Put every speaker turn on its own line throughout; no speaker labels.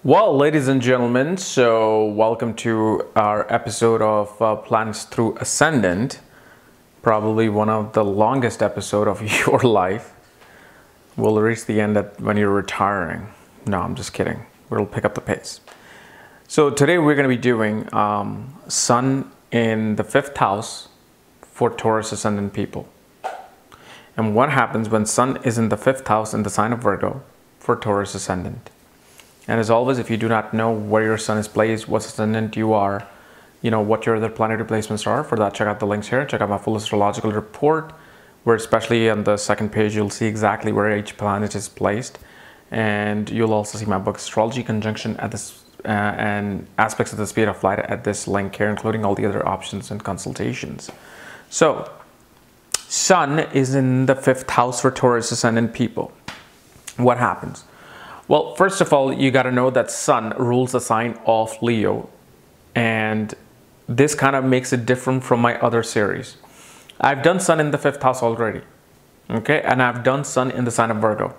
Well, ladies and gentlemen, so welcome to our episode of Planets Through Ascendant. Probably one of the longest episode of your life. We'll reach the end when you're retiring. No, I'm just kidding. We'll pick up the pace. So today we're going to be doing Sun in the 5th house for Taurus Ascendant people. And what happens when Sun is in the 5th house in the sign of Virgo for Taurus Ascendant. And as always, if you do not know where your Sun is placed, what ascendant you are, what your other planetary placements are, for that, check out the links here. Check out my full astrological report, where especially on the second page, you'll see exactly where each planet is placed. And you'll also see my book, Astrology Conjunction at this and Aspects of the Speed of Light at this link here, including all the other options and consultations. So, Sun is in the 5th house for Taurus Ascendant people. What happens? Well, first of all, you got to know that Sun rules the sign of Leo, and this kind of makes it different from my other series. I've done Sun in the 5th house already, okay, and I've done Sun in the sign of Virgo.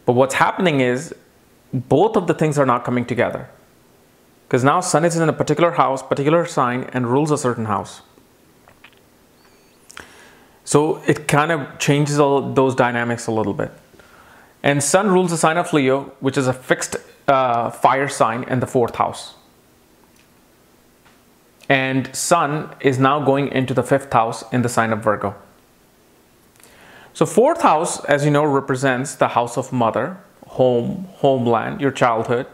But what's happening is both of the things are not coming together, because now Sun is in a particular house, particular sign, and rules a certain house. So it kind of changes all those dynamics a little bit. And Sun rules the sign of Leo, which is a fixed fire sign in the 4th house. And Sun is now going into the 5th house in the sign of Virgo. So 4th house, as you know, represents the house of mother, home, homeland, your childhood,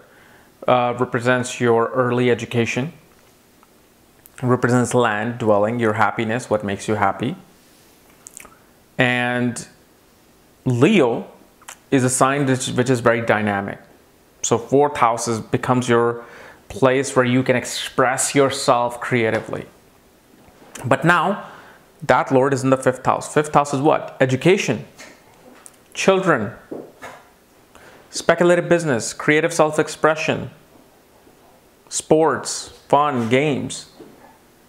represents your early education, represents land, dwelling, your happiness, what makes you happy. And Leo is a sign which is very dynamic. So 4th house becomes your place where you can express yourself creatively. But now, that Lord is in the 5th house. 5th house is what? Education, children, speculative business, creative self-expression, sports, fun, games.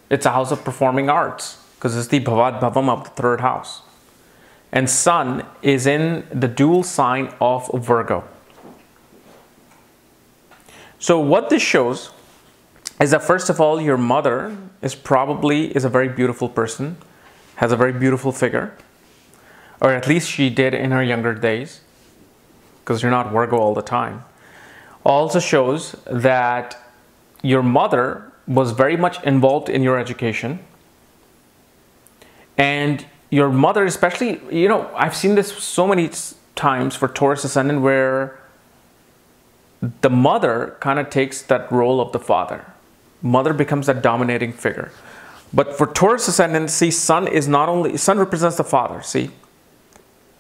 It's a house of performing arts because it's the Bhavad Bhavam of the 3rd house. And Sun is in the dual sign of Virgo. So what this shows is that, first of all, your mother is a very beautiful person, has a very beautiful figure, or at least she did in her younger days, because you're not Virgo all the time. Also shows that your mother was very much involved in your education, and your mother, especially, I've seen this so many times for Taurus Ascendant where the mother kind of takes that role of the father. Mother becomes that dominating figure. But for Taurus Ascendant, see, Sun represents the father, see?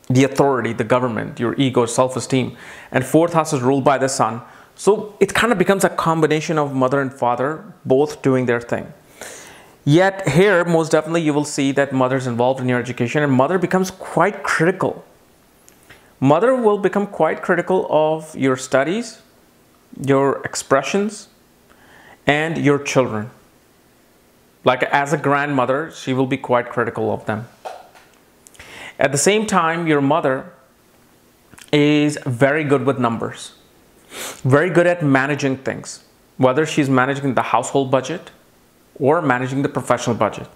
The authority, the government, your ego, self-esteem. And 4th house is ruled by the Sun. So it kind of becomes a combination of mother and father, both doing their thing. Yet here, most definitely, you will see that mother's involved in your education, and mother becomes quite critical. Mother will become quite critical of your studies, your expressions, and your children. Like as a grandmother, she will be quite critical of them. At the same time, your mother is very good with numbers, very good at managing things, whether she's managing the household budget or managing the professional budget.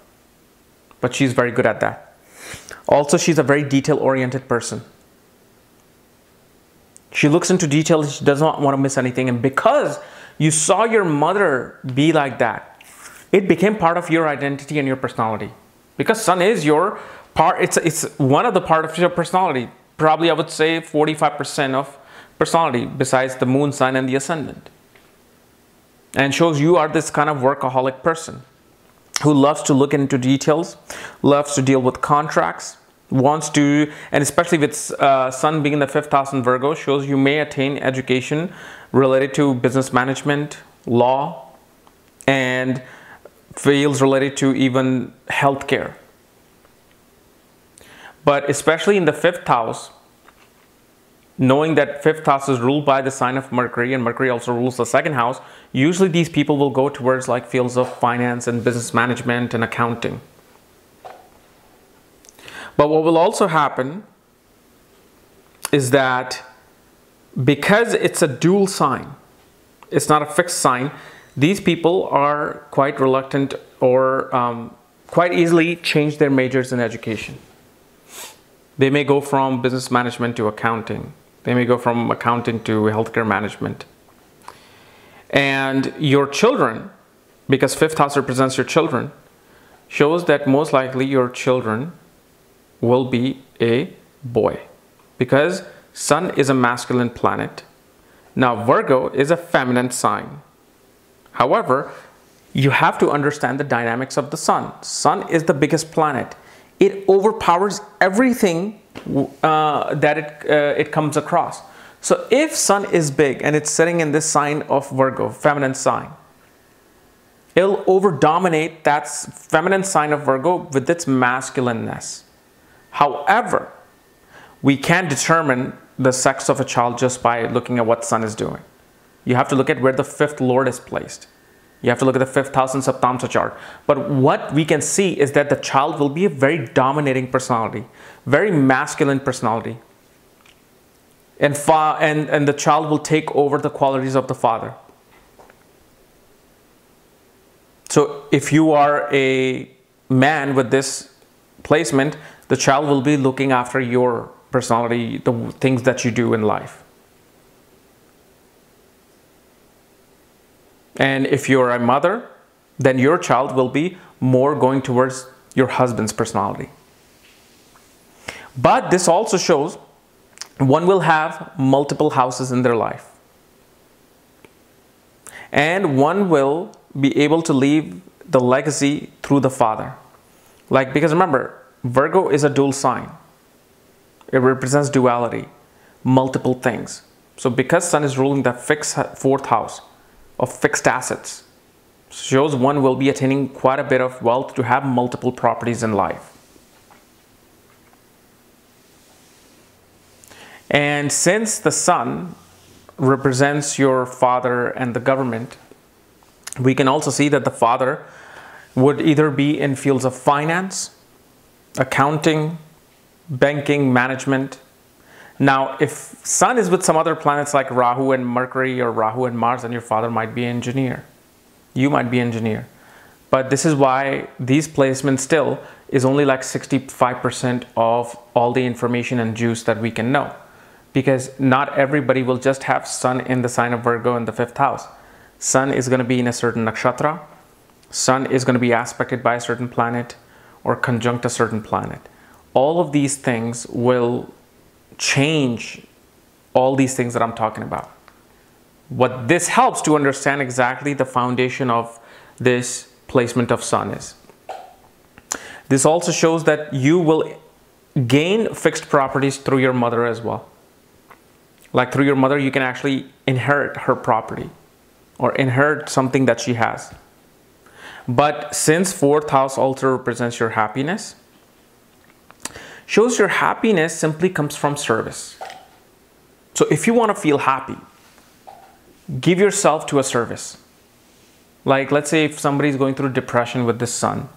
But she's very good at that. Also, she's a very detail-oriented person. She looks into detail, she does not want to miss anything. And because you saw your mother be like that, it became part of your identity and your personality. Because Sun is your part, it's one of the part of your personality. Probably I would say 45% of personality besides the moon sign and the ascendant. And shows you are this kind of workaholic person who loves to look into details, loves to deal with contracts, wants to, and especially with Sun being in the 5th house in Virgo, shows you may attain education related to business management, law, and fields related to even healthcare. But especially in the 5th house, knowing that 5th house is ruled by the sign of Mercury, and Mercury also rules the 2nd house, usually these people will go towards like fields of finance and business management and accounting. But what will also happen is that because it's a dual sign, It's not a fixed sign. These people are quite reluctant or quite easily change their majors in education. They may go from business management to accounting. They may go from accounting to healthcare management. And your children, because 5th house represents your children, shows that most likely your children will be a boy, because Sun is a masculine planet. Now Virgo is a feminine sign. However, you have to understand the dynamics of the Sun. Sun is the biggest planet. It overpowers everything that it comes across. So if Sun is big and it's sitting in this sign of Virgo, feminine sign, it'll over-dominate that feminine sign of Virgo with its masculineness. However, we can't determine the sex of a child just by looking at what Sun is doing. You have to look at where the 5th Lord is placed. You have to look at the 5th house in Saptamsa chart. But what we can see is that the child will be a very dominating personality, very masculine personality. And the child will take over the qualities of the father. So if you are a man with this placement, the child will be looking after your personality, the things that you do in life. And if you're a mother, then your child will be more going towards your husband's personality. But this also shows one will have multiple houses in their life. And one will be able to leave the legacy through the father. Because remember, Virgo is a dual sign. It represents duality, multiple things. So because Sun is ruling the fixed 4th house of fixed assets, shows one will be attaining quite a bit of wealth to have multiple properties in life. And since the Sun represents your father and the government, we can also see that the father would either be in fields of finance, accounting, banking, management. Now, if Sun is with some other planets like Rahu and Mercury or Rahu and Mars, then your father might be an engineer. You might be an engineer. But this is why these placements still is only like 65% of all the information and juice that we can know. Because not everybody will just have Sun in the sign of Virgo in the 5th house. Sun is going to be in a certain nakshatra. Sun is going to be aspected by a certain planet or conjunct a certain planet. All of these things will change all these things that I'm talking about. What this helps to understand exactly the foundation of this placement of Sun is. This also shows that you will gain fixed properties through your mother as well. Like through your mother, you can actually inherit her property or inherit something that she has. But since 4th house also represents your happiness, shows your happiness simply comes from service. So if you want to feel happy, give yourself to a service. Like let's say if somebody is going through depression with the Sun,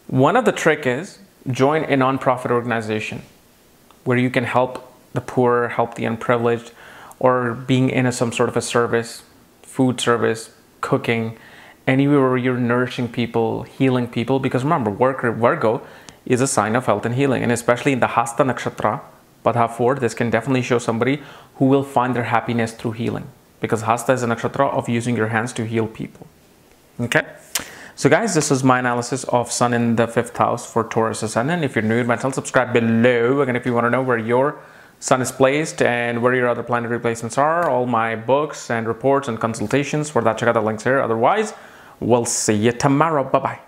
one of the trick is join a non-profit organization where you can help the poor, help the unprivileged, or being in some sort of a service, food service, cooking, anywhere where you're nourishing people, healing people. Because remember, Virgo is a sign of health and healing, and especially in the Hasta Nakshatra, Padha 4, this can definitely show somebody who will find their happiness through healing, because Hasta is a nakshatra of using your hands to heal people. Okay, so guys, this is my analysis of Sun in the 5th house for Taurus ascendant. If you're new to my channel, subscribe below. Again, if you want to know where your Sun is placed and where your other planetary placements are, all my books and reports and consultations, for that check out the links here. Otherwise, we'll see you tomorrow. Bye bye.